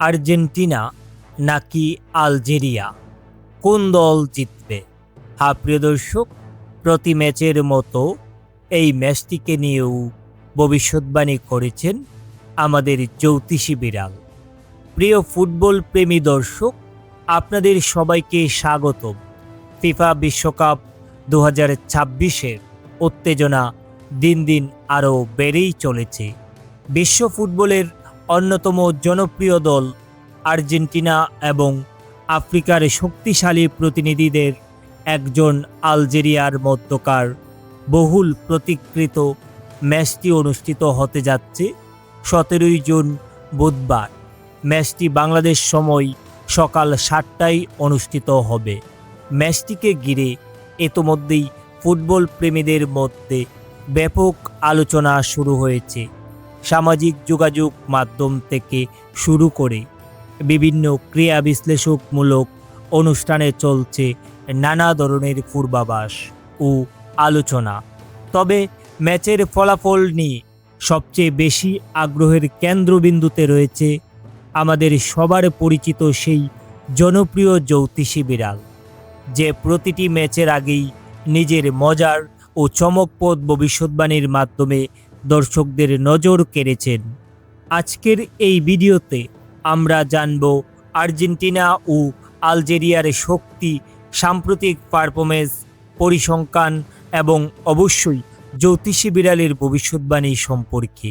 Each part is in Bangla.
আর্জেন্টিনা নাকি আলজেরিয়া, কোন দল জিতবে? প্রিয় দর্শক, প্রতি ম্যাচের মতো এই ম্যাচটিকে নিয়েও ভবিষ্যৎবাণী করেছেন আমাদের জ্যোতিষী বিড়াল। প্রিয় ফুটবল প্রেমী দর্শক, আপনাদের সবাইকে স্বাগতম। ফিফা বিশ্বকাপ 2026-এর উত্তেজনা দিন দিন আরও বেড়েই চলেছে। বিশ্ব ফুটবলের অন্যতম জনপ্রিয় দল আর্জেন্টিনা এবং আফ্রিকার শক্তিশালী প্রতিনিধিদের একজন আলজেরিয়ার মধ্যকার বহুল প্রতীক্ষিত ম্যাচটি অনুষ্ঠিত হতে যাচ্ছে 17 জুন বুধবার। ম্যাচটি বাংলাদেশ সময় সকাল 7টায় অনুষ্ঠিত হবে। ম্যাচটিকে ঘিরে ইতোমধ্যেই ফুটবল প্রেমীদের মধ্যে ব্যাপক আলোচনা শুরু হয়েছে। সামাজিক যোগাযোগ মাধ্যম থেকে শুরু করে বিভিন্ন ক্রীড়া বিশ্লেষকমূলক অনুষ্ঠানে চলছে নানা ধরনের পূর্বাভাস ও আলোচনা। তবে ম্যাচের ফলাফল নিয়ে সবচেয়ে বেশি আগ্রহের কেন্দ্রবিন্দুতে রয়েছে আমাদের সবার পরিচিত সেই জনপ্রিয় জ্যোতিষী বিড়াল, যে প্রতিটি ম্যাচের আগেই নিজের মজার ও চমকপ্রদ ভবিষ্যৎবাণীর মাধ্যমে দর্শকদের নজর কেড়েছেন। আজকের এই ভিডিওতে আমরা জানব আর্জেন্টিনা ও আলজেরিয়ার শক্তি, সাম্প্রতিক পারফরমেন্স, পরিসংখ্যান এবং অবশ্যই জ্যোতিষী বিড়ালের ভবিষ্যৎবাণী সম্পর্কে।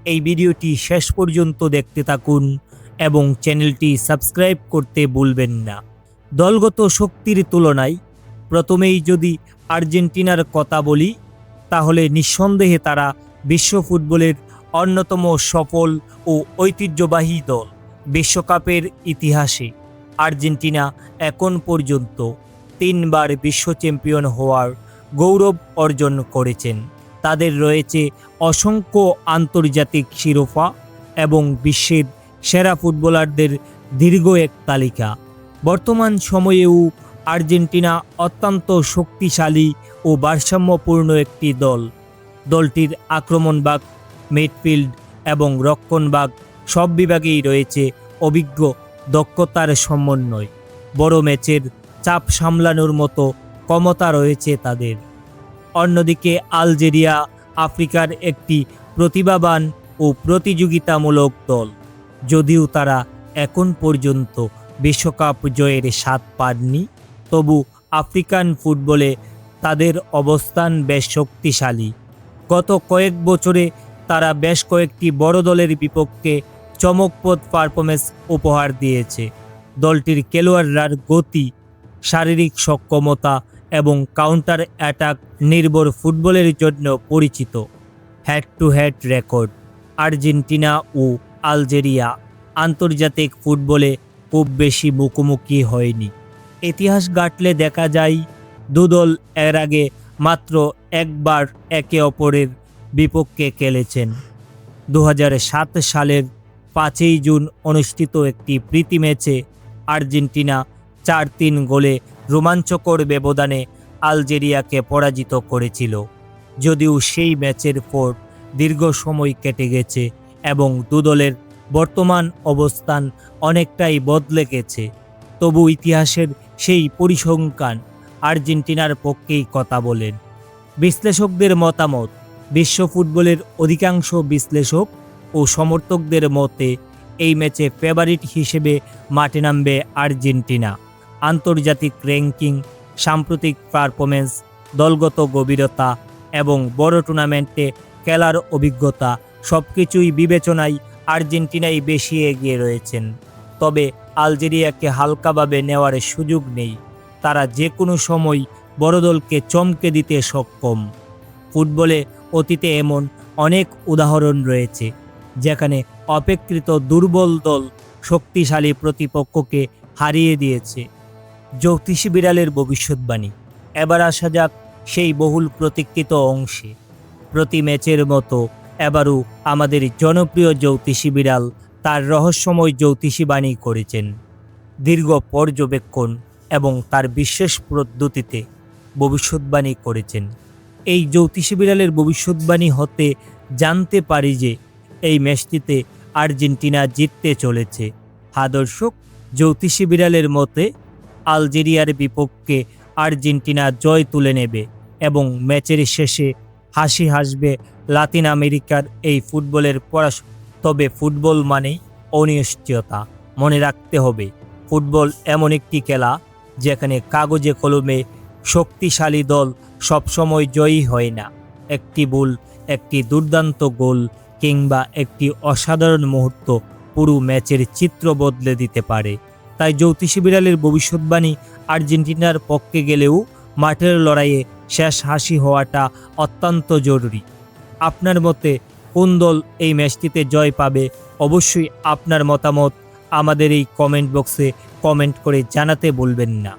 এই ভিডিওটি শেষ পর্যন্ত দেখতে থাকুন এবং চ্যানেলটি সাবস্ক্রাইব করতে ভুলবেন না। দলগত শক্তির তুলনায় প্রথমেই যদি আর্জেন্টিনার কথা বলি, তাহলে নিঃসন্দেহে তারা বিশ্ব ফুটবলের অন্যতম সফল ও ঐতিহ্যবাহী দল। বিশ্বকাপের ইতিহাসে আর্জেন্টিনা এখন পর্যন্ত 3বার বিশ্ব চ্যাম্পিয়ন হওয়ার গৌরব অর্জন করেছেন। তাদের রয়েছে অসংখ্য আন্তর্জাতিক শিরোপা এবং বিশ্বের সেরা ফুটবলারদের দীর্ঘ এক তালিকা। বর্তমান সময়েও আর্জেন্টিনা অত্যন্ত শক্তিশালী ও ভারসাম্যপূর্ণ একটি দল। দলটির আক্রমণভাগ, মিডফিল্ড এবং রক্ষণভাগ সব বিভাগেই রয়েছে অভিজ্ঞ দক্ষতার সমন্বয়। বড় ম্যাচের চাপ সামলানোর মতো ক্ষমতা রয়েছে তাদের। অন্যদিকে আলজেরিয়া আফ্রিকার একটি প্রতিভাবান ও প্রতিযোগিতামূলক দল। যদিও তারা এখন পর্যন্ত বিশ্বকাপ জয়ের স্বাদ পাননি, তবু আফ্রিকান ফুটবলে তাদের অবস্থান বেশ শক্তিশালী। গত কয়েক বছরে তারা বেশ কয়েকটি বড় দলের বিপক্ষে চমকপ্রদ পারফরমেন্স উপহার দিয়েছে। দলটির খেলোয়াড়রা গতি, শারীরিক সক্ষমতা এবং কাউন্টার অ্যাটাক নির্ভর ফুটবলের জন্য পরিচিত। Head to head record, Argentina ও আলজেরিয়া আন্তর্জাতিক ফুটবলে খুব বেশি মুখোমুখি হয়নি। ইতিহাস ঘাঁটলে দেখা যায় দুদল এর আগে মাত্র একবার একে অপরের বিপক্ষে খেলেছেন। 2007 সালের 5 জুন অনুষ্ঠিত একটি প্রীতি ম্যাচে আর্জেন্টিনা 4-3 গোলে রোমাঞ্চকর ব্যবধানে আলজেরিয়াকে পরাজিত করেছিল। যদিও সেই ম্যাচের পর দীর্ঘ সময় কেটে গেছে এবং দুদলের বর্তমান অবস্থান অনেকটাই বদলে গেছে, তবু ইতিহাসের সেই পরিসংখ্যান আর্জেন্টিনার পক্ষেই কথা বলেন। বিশ্লেষকদের মতামত, বিশ্ব ফুটবলের অধিকাংশ বিশ্লেষক ও সমর্থকদের মতে এই ম্যাচে ফেভারিট হিসেবে মাঠে নামবে আর্জেন্টিনা। আন্তর্জাতিক র্যাঙ্কিং, সাম্প্রতিক পারফরমেন্স, দলগত গভীরতা এবং বড় টুর্নামেন্টে খেলার অভিজ্ঞতা সবকিছুই বিবেচনায় আর্জেন্টিনাই বেশি এগিয়ে রয়েছেন। তবে আলজেরিয়াকে হালকাভাবে নেওয়ার সুযোগ নেই। তারা যে কোনো সময় বড় দলকে চমকে দিতে সক্ষম। ফুটবলে অতীতে এমন অনেক উদাহরণ রয়েছে যেখানে অপেক্ষিত দুর্বল দল শক্তিশালী প্রতিপক্ষকে হারিয়ে দিয়েছে। জ্যোতিষী বিড়ালের ভবিষ্যৎবাণী। এবার আসা যাক সেই বহুল প্রতীক্ষিত অংশে। প্রতি ম্যাচের মতো এবারও আমাদের জনপ্রিয় জ্যোতিষী বিড়াল তার রহস্যময় জ্যোতিষী বাণী করেছেন। দীর্ঘ পর্যবেক্ষণ এবং তার বিশেষ পদ্ধতিতে ভবিষ্যৎবাণী করেছেন। এই জ্যোতিষী বিড়ালের ভবিষ্যৎবাণী হতে জানতে পারি যে এই ম্যাচটিতে আর্জেন্টিনা জিততে চলেছে। হ্যাঁ দর্শক, জ্যোতিষী বিড়ালের মতে আলজেরিয়ার বিপক্ষে আর্জেন্টিনা জয় তুলে নেবে এবং ম্যাচের শেষে হাসি হাসবে লাতিন আমেরিকার এই ফুটবলের পরাশক্তি। তবে ফুটবল মানেই অনিশ্চয়তা। মনে রাখতে হবে, ফুটবল এমন একটি খেলা যেখানে কাগজে কলমে শক্তিশালী দল সবসময় জয়ী হয় না। একটি ভুল, একটি দুর্দান্ত গোল কিংবা একটি অসাধারণ মুহূর্ত পুরো ম্যাচের চিত্র বদলে দিতে পারে। তাই জ্যোতিষী বিড়ালের ভবিষ্যৎবাণী আর্জেন্টিনার পক্ষে গেলেও মাঠের লড়াইয়ে শেষ হাসি হওয়াটা অত্যন্ত জরুরি। আপনার মতে কোন দল এই ম্যাচটিতে জয় পাবে? অবশ্যই আপনার মতামত আমাদের এই কমেন্ট বক্সে কমেন্ট করে জানাতে ভুলবেন না।